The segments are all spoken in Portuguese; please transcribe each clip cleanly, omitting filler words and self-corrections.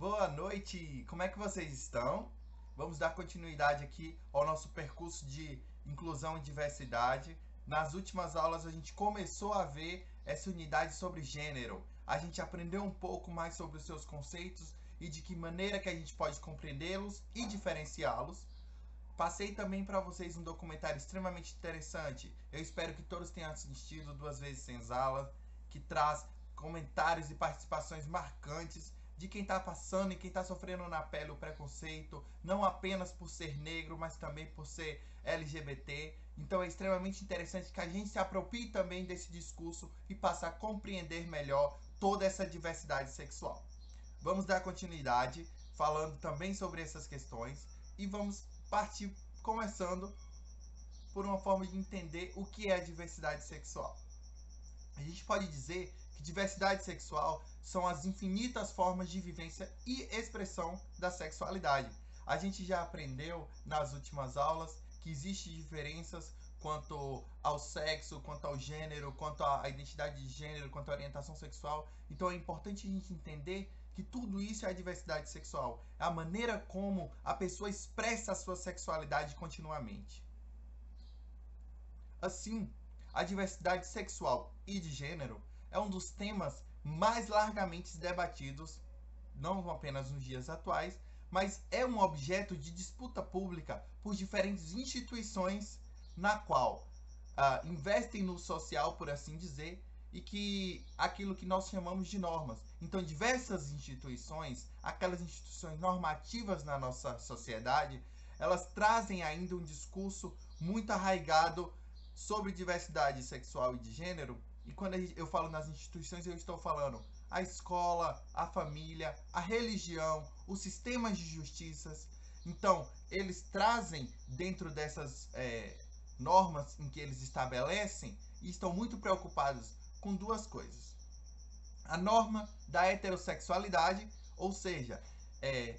Boa noite, como é que vocês estão? Vamos dar continuidade aqui ao nosso percurso de inclusão e diversidade. Nas últimas aulas a gente começou a ver essa unidade sobre gênero. A gente aprendeu um pouco mais sobre os seus conceitos e de que maneira que a gente pode compreendê-los e diferenciá-los. Passei também para vocês um documentário extremamente interessante. Eu espero que todos tenham assistido Duas Vezes Senzala, que traz comentários e participações marcantes de quem está passando e quem está sofrendo na pele o preconceito, não apenas por ser negro, mas também por ser LGBT. Então é extremamente interessante que a gente se aproprie também desse discurso e passe a compreender melhor toda essa diversidade sexual. Vamos dar continuidade falando também sobre essas questões e vamos partir começando por uma forma de entender o que é a diversidade sexual. A gente pode dizer que diversidade sexual são as infinitas formas de vivência e expressão da sexualidade. A gente já aprendeu nas últimas aulas que existem diferenças quanto ao sexo, quanto ao gênero, quanto à identidade de gênero, quanto à orientação sexual. Então é importante a gente entender que tudo isso é a diversidade sexual. É a maneira como a pessoa expressa a sua sexualidade continuamente. Assim, a diversidade sexual e de gênero é um dos temas mais largamente debatidos, não apenas nos dias atuais, mas é um objeto de disputa pública por diferentes instituições na qual investem no social, por assim dizer, e que aquilo que nós chamamos de normas. Então, diversas instituições, aquelas instituições normativas na nossa sociedade, elas trazem ainda um discurso muito arraigado sobre diversidade sexual e de gênero. E quando eu falo nas instituições, eu estou falando a escola, a família, a religião, os sistemas de justiças. Então, eles trazem dentro dessas normas em que eles estabelecem e estão muito preocupados com duas coisas. A norma da heterossexualidade, ou seja,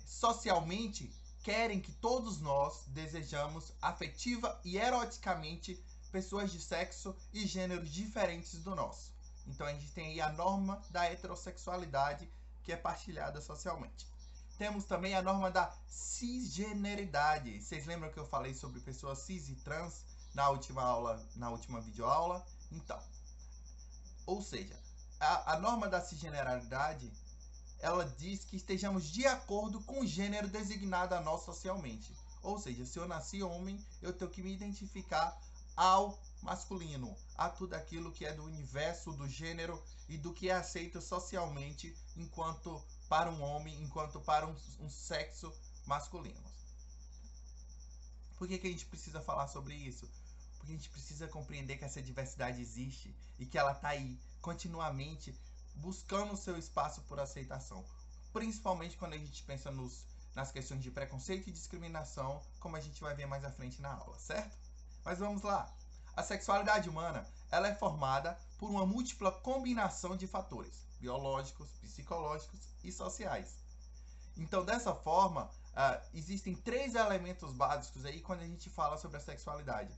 socialmente querem que todos nós desejamos afetiva e eroticamente pessoas de sexo e gêneros diferentes do nosso. Então a gente tem aí a norma da heterossexualidade que é partilhada socialmente. Temos também a norma da cisgeneridade. Vocês lembram que eu falei sobre pessoas cis e trans na última aula, na última videoaula? Então, ou seja, a norma da cisgeneridade, ela diz que estejamos de acordo com o gênero designado a nós socialmente. Ou seja, se eu nasci homem, eu tenho que me identificar ao masculino, a tudo aquilo que é do universo, do gênero e do que é aceito socialmente enquanto para um homem, enquanto para um sexo masculino. Por que a gente precisa falar sobre isso? Porque a gente precisa compreender que essa diversidade existe e que ela está aí continuamente buscando o seu espaço por aceitação. Principalmente quando a gente pensa nas questões de preconceito e discriminação, como a gente vai ver mais à frente na aula, certo? Mas vamos lá. A sexualidade humana, ela é formada por uma múltipla combinação de fatores biológicos, psicológicos e sociais. Então, dessa forma, existem três elementos básicos aí quando a gente fala sobre a sexualidade.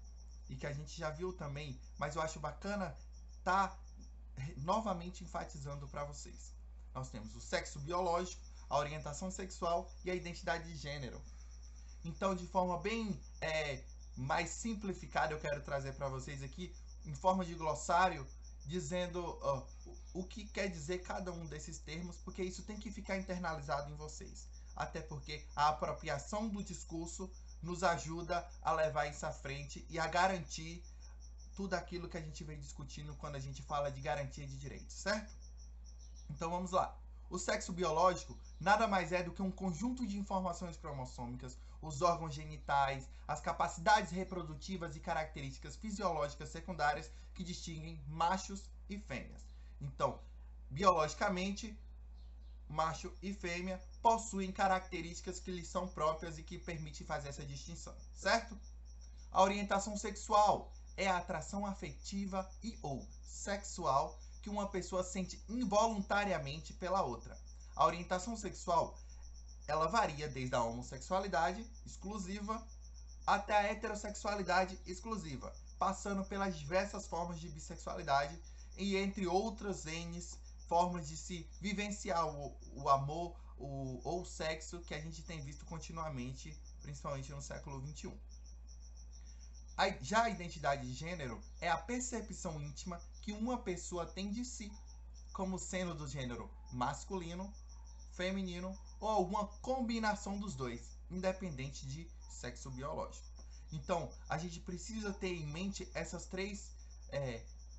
E que a gente já viu também, mas eu acho bacana estar novamente enfatizando para vocês. Nós temos o sexo biológico, a orientação sexual e a identidade de gênero. Então, de forma bem mais simplificada, eu quero trazer para vocês aqui, em forma de glossário, dizendo o que quer dizer cada um desses termos, porque isso tem que ficar internalizado em vocês. Até porque a apropriação do discurso nos ajuda a levar isso à frente e a garantir tudo aquilo que a gente vem discutindo quando a gente fala de garantia de direitos, certo? Então vamos lá. O sexo biológico nada mais é do que um conjunto de informações cromossômicas, os órgãos genitais, as capacidades reprodutivas e características fisiológicas secundárias que distinguem machos e fêmeas. Então, biologicamente, macho e fêmea possuem características que lhes são próprias e que permitem fazer essa distinção, certo? A orientação sexual é a atração afetiva e ou sexual que uma pessoa sente involuntariamente pela outra. A orientação sexual, ela varia desde a homossexualidade exclusiva até a heterossexualidade exclusiva, passando pelas diversas formas de bissexualidade e entre outras N formas de se vivenciar o amor ou sexo que a gente tem visto continuamente, principalmente no século XXI. Já a identidade de gênero é a percepção íntima que uma pessoa tem de si, como sendo do gênero masculino, feminino ou alguma combinação dos dois, independente de sexo biológico. Então, a gente precisa ter em mente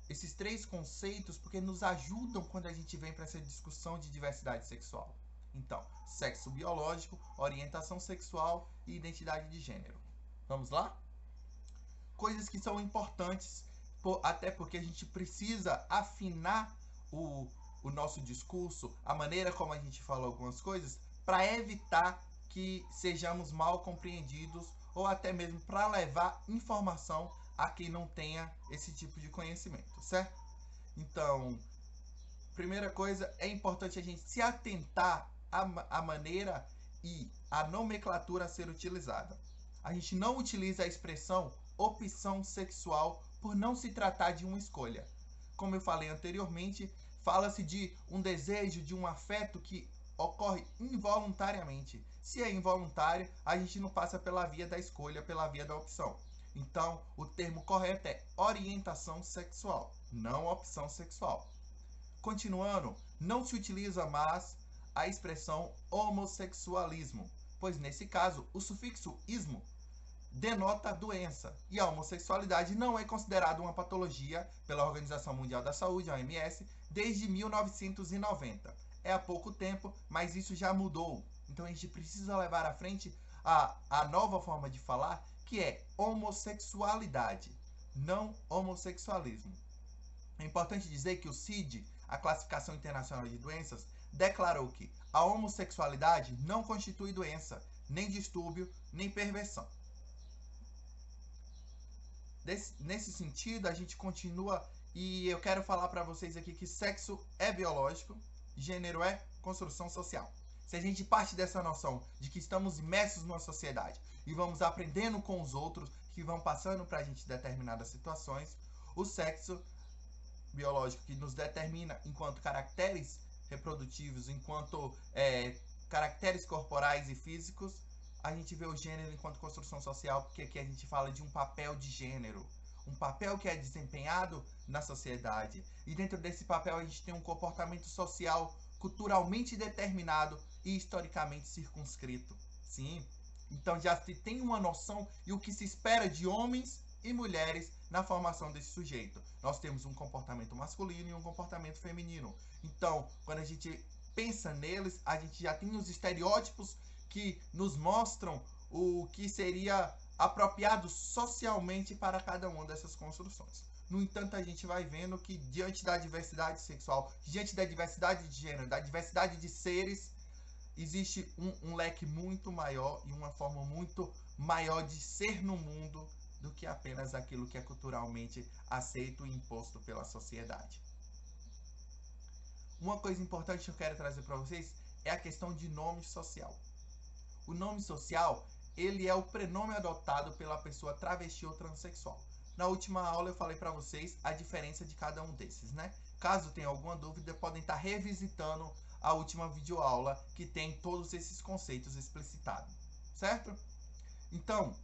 esses três conceitos, porque nos ajudam quando a gente vem para essa discussão de diversidade sexual. Então, sexo biológico, orientação sexual e identidade de gênero. Vamos lá? Coisas que são importantes, até porque a gente precisa afinar o nosso discurso, a maneira como a gente fala algumas coisas, para evitar que sejamos mal compreendidos ou até mesmo para levar informação a quem não tenha esse tipo de conhecimento, certo? Então, primeira coisa, é importante a gente se atentar à maneira e à nomenclatura a ser utilizada. A gente não utiliza a expressão opção sexual por não se tratar de uma escolha. Como eu falei anteriormente, fala-se de um desejo, de um afeto que ocorre involuntariamente. Se é involuntário, a gente não passa pela via da escolha, pela via da opção. Então, o termo correto é orientação sexual, não opção sexual. Continuando, não se utiliza mais a expressão homossexualismo, pois nesse caso, o sufixo ismo denota doença, e a homossexualidade não é considerada uma patologia pela Organização Mundial da Saúde, a OMS, desde 1990. É há pouco tempo, mas isso já mudou. Então a gente precisa levar à frente a nova forma de falar, que é homossexualidade, não homossexualismo. É importante dizer que o CID, a Classificação Internacional de Doenças, declarou que a homossexualidade não constitui doença, nem distúrbio, nem perversão. Nesse sentido, a gente continua, e eu quero falar para vocês aqui que sexo é biológico, gênero é construção social. Se a gente parte dessa noção de que estamos imersos numa sociedade e vamos aprendendo com os outros que vão passando para a gente determinadas situações, o sexo biológico que nos determina enquanto caracteres reprodutivos, enquanto caracteres corporais e físicos, a gente vê o gênero enquanto construção social, porque aqui a gente fala de um papel de gênero, um papel que é desempenhado na sociedade. E dentro desse papel a gente tem um comportamento social culturalmente determinado e historicamente circunscrito. Sim, então já se tem uma noção e o que se espera de homens e mulheres na formação desse sujeito. Nós temos um comportamento masculino e um comportamento feminino. Então, quando a gente pensa neles, a gente já tem os estereótipos que nos mostram o que seria apropriado socialmente para cada uma dessas construções. No entanto, a gente vai vendo que diante da diversidade sexual, diante da diversidade de gênero, da diversidade de seres, existe um leque muito maior e uma forma muito maior de ser no mundo do que apenas aquilo que é culturalmente aceito e imposto pela sociedade. Uma coisa importante que eu quero trazer para vocês é a questão de nome social. O nome social, ele é o prenome adotado pela pessoa travesti ou transexual. Na última aula eu falei para vocês a diferença de cada um desses, né? Caso tenha alguma dúvida, podem estar revisitando a última videoaula que tem todos esses conceitos explicitados, certo? Então,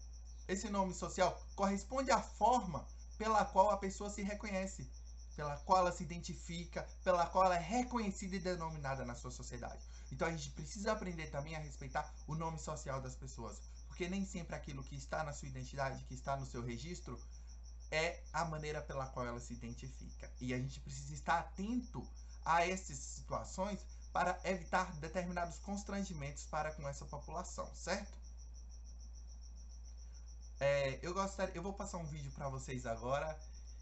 esse nome social corresponde à forma pela qual a pessoa se reconhece, pela qual ela se identifica, pela qual ela é reconhecida e denominada na sua sociedade. Então a gente precisa aprender também a respeitar o nome social das pessoas, porque nem sempre aquilo que está na sua identidade, que está no seu registro, é a maneira pela qual ela se identifica. E a gente precisa estar atento a essas situações para evitar determinados constrangimentos para com essa população, certo? Eu vou passar um vídeo para vocês agora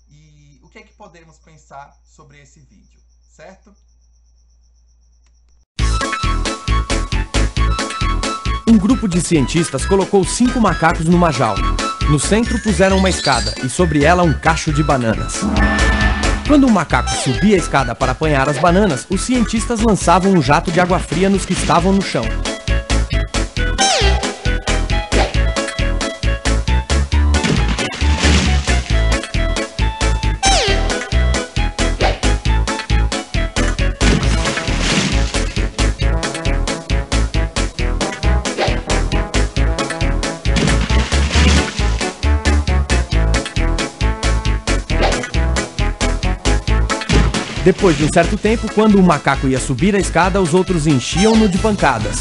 e o que é que podemos pensar sobre esse vídeo, certo? Um grupo de cientistas colocou 5 macacos numa jaula. No centro puseram uma escada e sobre ela um cacho de bananas. Quando um macaco subia a escada para apanhar as bananas, os cientistas lançavam um jato de água fria nos que estavam no chão. Depois de um certo tempo, quando um macaco ia subir a escada, os outros enchiam-no de pancadas.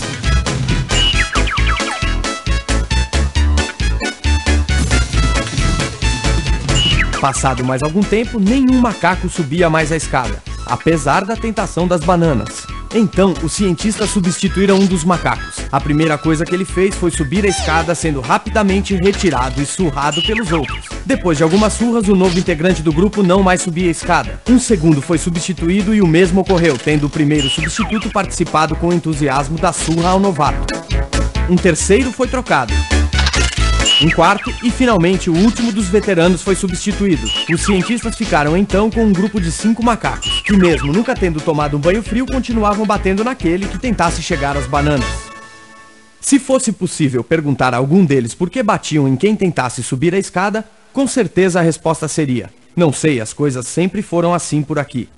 Passado mais algum tempo, nenhum macaco subia mais a escada, apesar da tentação das bananas. Então, os cientistas substituíram um dos macacos. A primeira coisa que ele fez foi subir a escada, sendo rapidamente retirado e surrado pelos outros. Depois de algumas surras, o novo integrante do grupo não mais subia a escada. Um segundo foi substituído e o mesmo ocorreu, tendo o primeiro substituto participado com entusiasmo da surra ao novato. Um terceiro foi trocado. Um quarto e, finalmente, o último dos veteranos foi substituído. Os cientistas ficaram então com um grupo de 5 macacos, que mesmo nunca tendo tomado um banho frio, continuavam batendo naquele que tentasse chegar às bananas. Se fosse possível perguntar a algum deles por que batiam em quem tentasse subir a escada, com certeza a resposta seria: não sei, as coisas sempre foram assim por aqui.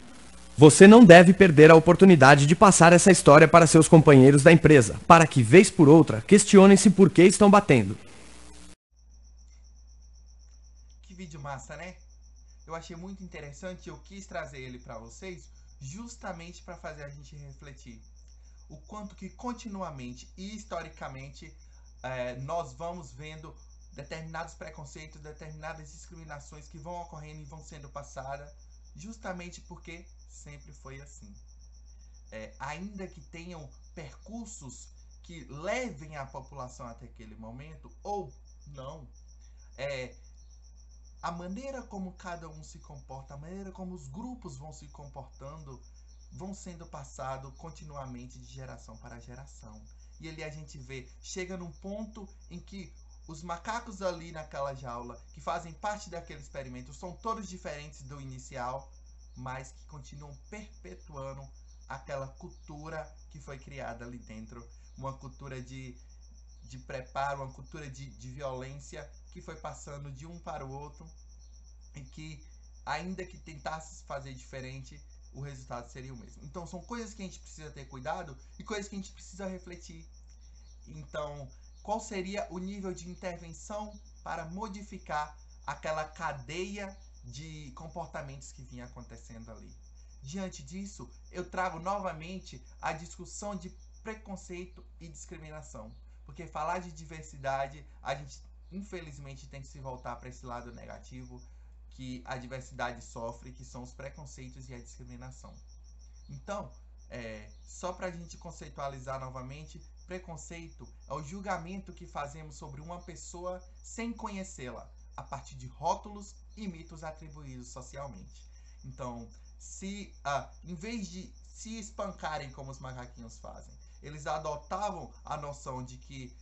Você não deve perder a oportunidade de passar essa história para seus companheiros da empresa, para que, vez por outra, questionem-se por que estão batendo. Vídeo massa, né? Eu achei muito interessante e eu quis trazer ele para vocês justamente para fazer a gente refletir o quanto que continuamente e historicamente nós vamos vendo determinados preconceitos, determinadas discriminações que vão ocorrendo e vão sendo passadas justamente porque sempre foi assim. Ainda que tenham percursos que levem a população até aquele momento ou não, a maneira como cada um se comporta, a maneira como os grupos vão se comportando, vão sendo passado continuamente de geração para geração. E ali a gente vê, chega num ponto em que os macacos ali naquela jaula, que fazem parte daquele experimento, são todos diferentes do inicial, mas que continuam perpetuando aquela cultura que foi criada ali dentro, uma cultura de preparo, uma cultura de violência que foi passando de um para o outro e que, ainda que tentasse fazer diferente, o resultado seria o mesmo. Então são coisas que a gente precisa ter cuidado e coisas que a gente precisa refletir. Então, qual seria o nível de intervenção para modificar aquela cadeia de comportamentos que vinha acontecendo ali? Diante disso, eu trago novamente a discussão de preconceito e discriminação. Porque falar de diversidade, a gente infelizmente tem que se voltar para esse lado negativo que a diversidade sofre, que são os preconceitos e a discriminação. Então, só para a gente conceitualizar novamente, preconceito é o julgamento que fazemos sobre uma pessoa sem conhecê-la, a partir de rótulos e mitos atribuídos socialmente. Então, se em vez de se espancarem como os macaquinhos fazem, eles adotavam a noção de que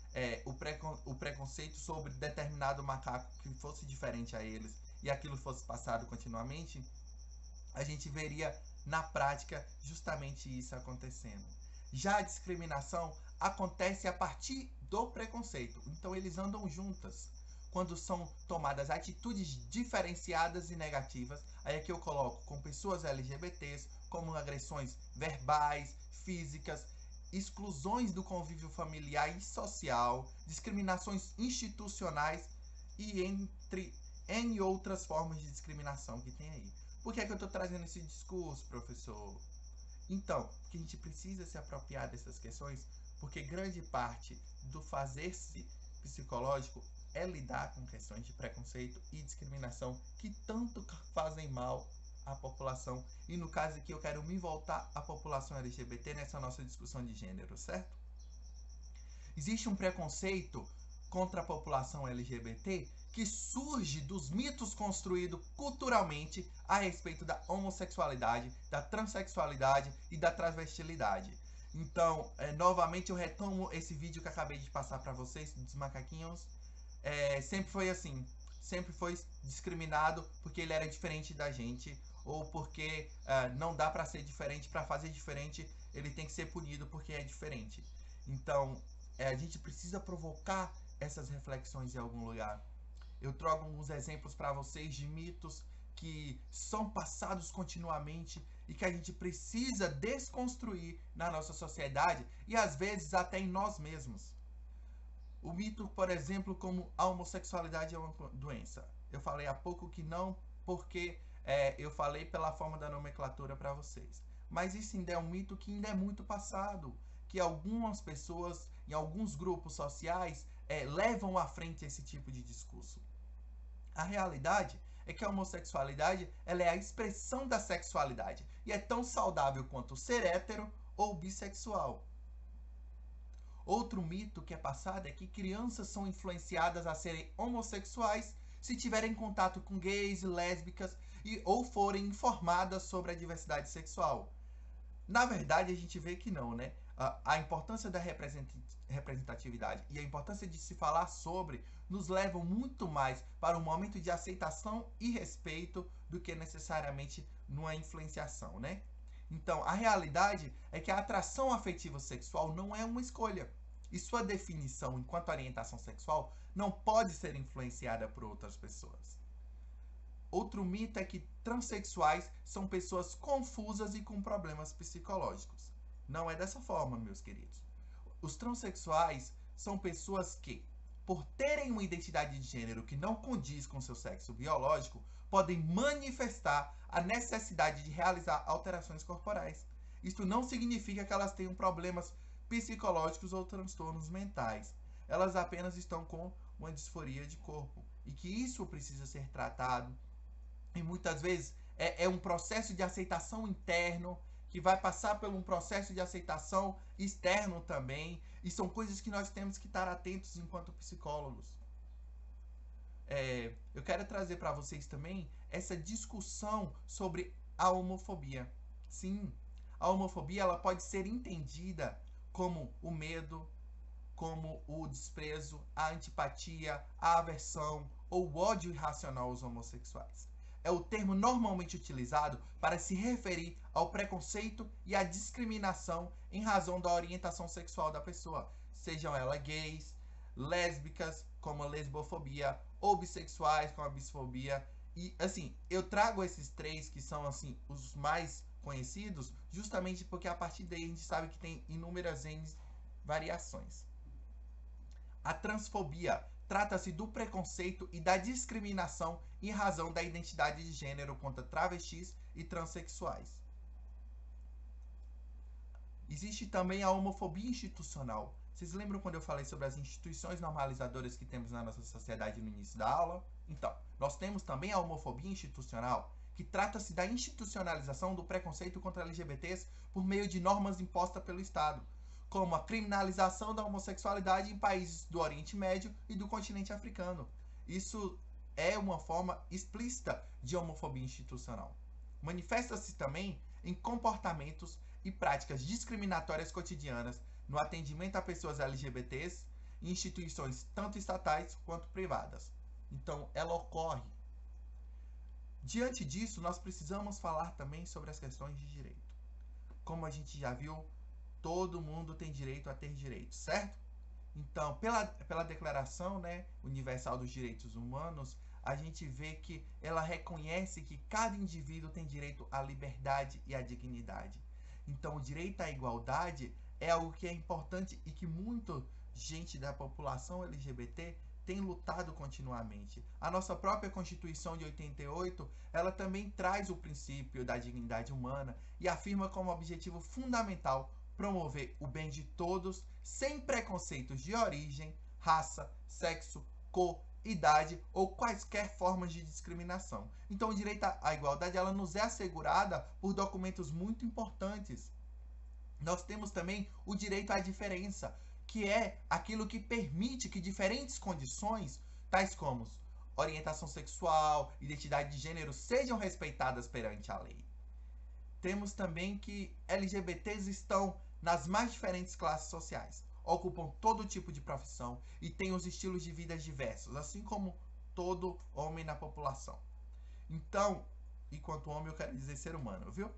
o preconceito sobre determinado macaco que fosse diferente a eles e aquilo fosse passado continuamente, a gente veria na prática justamente isso acontecendo. Já a discriminação acontece a partir do preconceito, então eles andam juntas. Quando são tomadas atitudes diferenciadas e negativas, aí é que eu coloco com pessoas LGBTs, como agressões verbais, físicas, exclusões do convívio familiar e social, discriminações institucionais e entre N outras formas de discriminação que tem aí. Por que é que eu estou trazendo esse discurso, professor? Então, porque a gente precisa se apropriar dessas questões, porque grande parte do fazer-se psicológico é lidar com questões de preconceito e discriminação que tanto fazem mal à população. E no caso aqui eu quero me voltar à população LGBT nessa nossa discussão de gênero, certo? Existe um preconceito contra a população LGBT que surge dos mitos construídos culturalmente a respeito da homossexualidade, da transexualidade e da transvestilidade. Então, novamente eu retomo esse vídeo que acabei de passar para vocês dos macaquinhos. Sempre foi assim, sempre foi discriminado porque ele era diferente da gente, ou porque não dá para ser diferente, para fazer diferente ele tem que ser punido porque é diferente. Então, a gente precisa provocar essas reflexões em algum lugar. Eu trago alguns exemplos para vocês de mitos que são passados continuamente e que a gente precisa desconstruir na nossa sociedade e às vezes até em nós mesmos. O mito, por exemplo, como a homossexualidade é uma doença. Eu falei há pouco que não, porque eu falei pela forma da nomenclatura para vocês. Mas isso ainda é um mito que ainda é muito passado, que algumas pessoas, em alguns grupos sociais, levam à frente esse tipo de discurso. A realidade é que a homossexualidade ela é a expressão da sexualidade e é tão saudável quanto ser hétero ou bissexual. Outro mito que é passado é que crianças são influenciadas a serem homossexuais se tiverem contato com gays e lésbicas ou forem informadas sobre a diversidade sexual. Na verdade, a gente vê que não, né? A importância da representatividade e a importância de se falar sobre nos levam muito mais para um momento de aceitação e respeito do que necessariamente numa influenciação, né? Então, a realidade é que a atração afetiva sexual não é uma escolha. E sua definição enquanto orientação sexual não pode ser influenciada por outras pessoas. Outro mito é que transexuais são pessoas confusas e com problemas psicológicos. Não é dessa forma, meus queridos. Os transexuais são pessoas que, por terem uma identidade de gênero que não condiz com seu sexo biológico, podem manifestar a necessidade de realizar alterações corporais. Isto não significa que elas tenham problemas psicológicos ou transtornos mentais. Elas apenas estão com uma disforia de corpo e que isso precisa ser tratado. E muitas vezes é um processo de aceitação interno que vai passar por um processo de aceitação externo também. E são coisas que nós temos que estar atentos enquanto psicólogos. Eu quero trazer para vocês também essa discussão sobre a homofobia. Sim, a homofobia ela pode ser entendida como o medo, como o desprezo, a antipatia, a aversão ou o ódio irracional aos homossexuais. É o termo normalmente utilizado para se referir ao preconceito e à discriminação em razão da orientação sexual da pessoa, sejam elas gays, lésbicas, como a lesbofobia, ou bissexuais, como a bisfobia. E, assim, eu trago esses três que são, assim, os mais conhecidos, justamente porque a partir daí a gente sabe que tem inúmeras variações. A transfobia trata-se do preconceito e da discriminação em razão da identidade de gênero contra travestis e transexuais. Existe também a homofobia institucional. Vocês lembram quando eu falei sobre as instituições normalizadoras que temos na nossa sociedade no início da aula? Então, nós temos também a homofobia institucional, que trata-se da institucionalização do preconceito contra LGBTs por meio de normas impostas pelo Estado, como a criminalização da homossexualidade em países do Oriente Médio e do continente africano. Isso é uma forma explícita de homofobia institucional. Manifesta-se também em comportamentos e práticas discriminatórias cotidianas no atendimento a pessoas LGBTs em instituições tanto estatais quanto privadas. Então, ela ocorre. Diante disso, nós precisamos falar também sobre as questões de direito. Como a gente já viu, todo mundo tem direito a ter direitos, certo? Então, pela Declaração, né, Universal dos Direitos Humanos, a gente vê que ela reconhece que cada indivíduo tem direito à liberdade e à dignidade. Então, o direito à igualdade é algo que é importante e que muita gente da população LGBT tem lutado continuamente. A nossa própria Constituição de 88, ela também traz o princípio da dignidade humana e afirma como objetivo fundamental promover o bem de todos, sem preconceitos de origem, raça, sexo, cor, idade ou quaisquer formas de discriminação. Então, o direito à igualdade ela nos é assegurada por documentos muito importantes. Nós temos também o direito à diferença, que é aquilo que permite que diferentes condições, tais como orientação sexual, identidade de gênero, sejam respeitadas perante a lei. Temos também que LGBTs estão nas mais diferentes classes sociais, ocupam todo tipo de profissão e têm os estilos de vida diversos, assim como todo homem na população. Então, enquanto homem eu quero dizer ser humano, viu?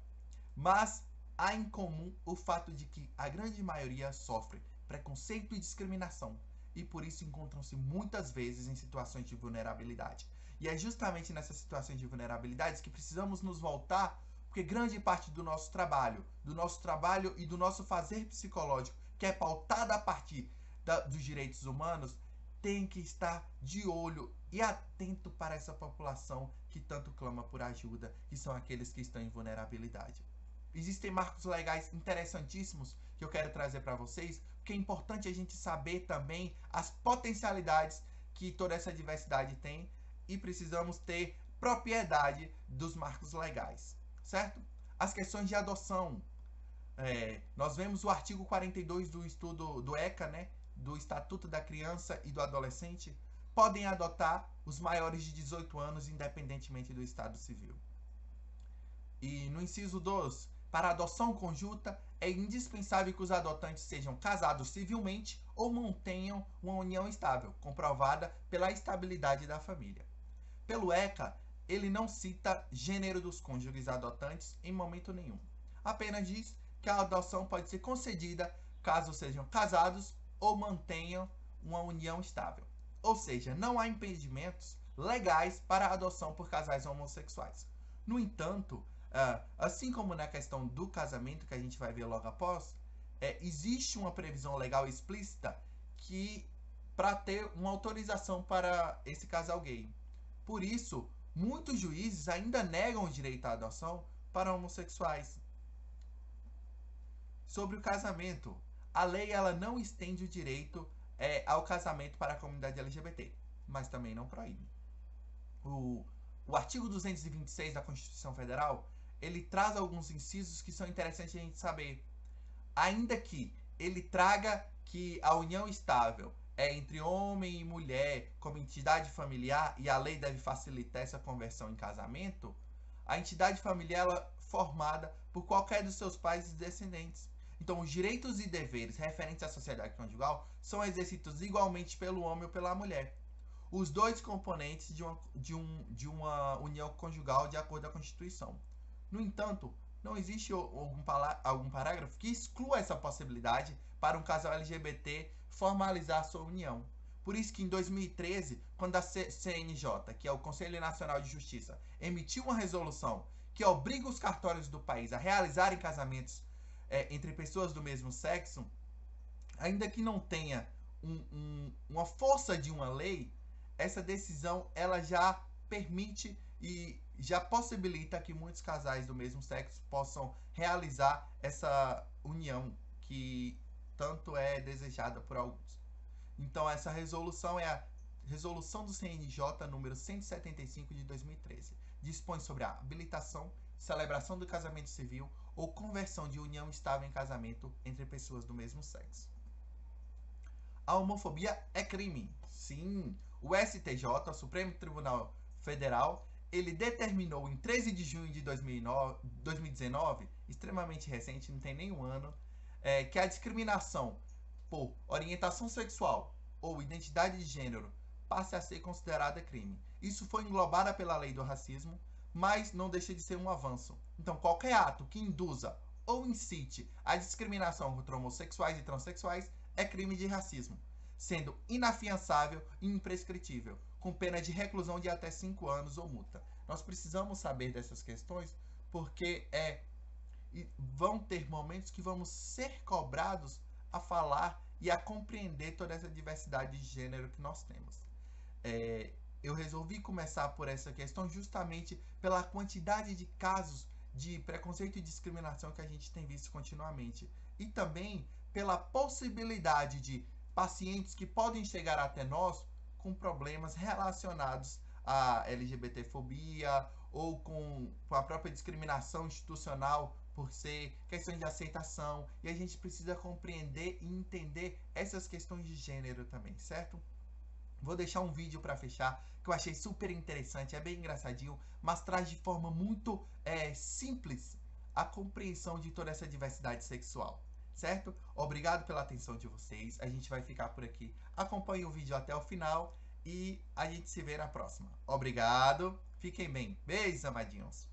Mas há em comum o fato de que a grande maioria sofre preconceito e discriminação e por isso encontram-se muitas vezes em situações de vulnerabilidade. E é justamente nessas situações de vulnerabilidade que precisamos nos voltar, porque grande parte do nosso trabalho e do nosso fazer psicológico, que é pautado a partir dos direitos humanos, tem que estar de olho e atento para essa população que tanto clama por ajuda, que são aqueles que estão em vulnerabilidade. Existem marcos legais interessantíssimos que eu quero trazer para vocês, porque é importante a gente saber também as potencialidades que toda essa diversidade tem e precisamos ter propriedade dos marcos legais, certo? As questões de adoção. Nós vemos o artigo 42 do estudo do ECA, né, do Estatuto da Criança e do Adolescente, podem adotar os maiores de 18 anos, independentemente do estado civil. E no inciso 2, para a adoção conjunta, é indispensável que os adotantes sejam casados civilmente ou mantenham uma união estável, comprovada pela estabilidade da família. Pelo ECA, ele não cita gênero dos cônjuges adotantes em momento nenhum. Apenas diz que a adoção pode ser concedida caso sejam casados ou mantenham uma união estável. Ou seja, não há impedimentos legais para a adoção por casais homossexuais. No entanto, assim como na questão do casamento, que a gente vai ver logo após, existe uma previsão legal explícita que para ter uma autorização para esse casal gay. Por isso, muitos juízes ainda negam o direito à adoção para homossexuais. Sobre o casamento, a lei ela não estende o direito ao casamento para a comunidade LGBT, mas também não proíbe. O artigo 226 da Constituição Federal, ele traz alguns incisos que são interessantes a gente saber. Ainda que ele traga que a união estável é entre homem e mulher como entidade familiar e a lei deve facilitar essa conversão em casamento, a entidade familiar ela é formada por qualquer dos seus pais e descendentes. Então, os direitos e deveres referentes à sociedade conjugal são exercidos igualmente pelo homem ou pela mulher. Os dois componentes de uma união conjugal de acordo com a Constituição. No entanto, não existe algum parágrafo que exclua essa possibilidade para um casal LGBT formalizar sua união. Por isso que em 2013, quando a CNJ, que é o Conselho Nacional de Justiça, emitiu uma resolução que obriga os cartórios do país a realizarem casamentos entre pessoas do mesmo sexo, ainda que não tenha uma força de uma lei, essa decisão ela já permite e já possibilita que muitos casais do mesmo sexo possam realizar essa união que tanto é desejada por alguns. Então essa resolução é a resolução do CNJ número 175 de 2013. Dispõe sobre a habilitação, celebração do casamento civil ou conversão de união estável em casamento entre pessoas do mesmo sexo. A homofobia é crime. Sim, o STJ, o Supremo Tribunal Federal, ele determinou em 13 de junho de 2019, extremamente recente, não tem nem um ano, que a discriminação por orientação sexual ou identidade de gênero passe a ser considerada crime. Isso foi englobado pela lei do racismo, mas não deixa de ser um avanço. Então, qualquer ato que induza ou incite a discriminação contra homossexuais e transexuais é crime de racismo, sendo inafiançável e imprescritível, com pena de reclusão de até 5 anos ou multa. Nós precisamos saber dessas questões porque vão ter momentos que vamos ser cobrados a falar e a compreender toda essa diversidade de gênero que nós temos. Eu resolvi começar por essa questão justamente pela quantidade de casos de preconceito e discriminação que a gente tem visto continuamente. E também pela possibilidade de pacientes que podem chegar até nós com problemas relacionados à LGBTfobia ou com a própria discriminação institucional por ser questão de aceitação. E a gente precisa compreender e entender essas questões de gênero também, certo? Vou deixar um vídeo para fechar que eu achei super interessante, é bem engraçadinho, mas traz de forma muito simples a compreensão de toda essa diversidade sexual, certo? Obrigado pela atenção de vocês, a gente vai ficar por aqui. Acompanhe o vídeo até o final e a gente se vê na próxima. Obrigado, fiquem bem. Beijos, amadinhos.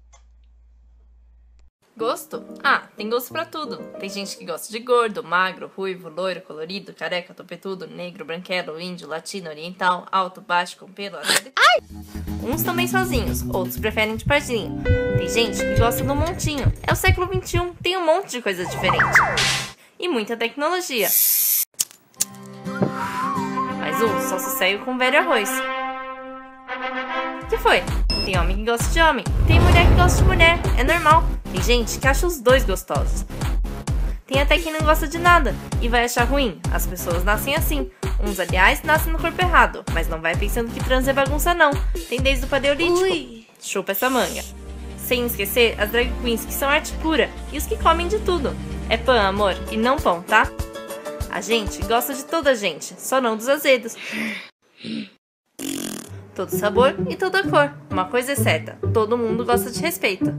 Gosto? Ah, tem gosto pra tudo. Tem gente que gosta de gordo, magro, ruivo, loiro, colorido, careca, topetudo, negro, branquelo, índio, latino, oriental, alto, baixo, com pelo, até... Ai! Uns também sozinhos, outros preferem de parzinho. Tem gente que gosta do montinho. É o século XXI, tem um monte de coisa diferente. E muita tecnologia. Mas só sossego com velho arroz. O que foi? Tem homem que gosta de homem, tem mulher que gosta de mulher, é normal. Tem gente que acha os dois gostosos. Tem até quem não gosta de nada e vai achar ruim. As pessoas nascem assim. Uns, aliás, nascem no corpo errado, mas não vai pensando que trans é bagunça não. Tem desde o paleolítico. Ui. Chupa essa manga. Sem esquecer as drag queens que são arte pura e os que comem de tudo. É pão, amor, e não pão, tá? A gente gosta de toda a gente, só não dos azedos. Todo sabor e toda cor. Uma coisa é certa, todo mundo gosta de respeito.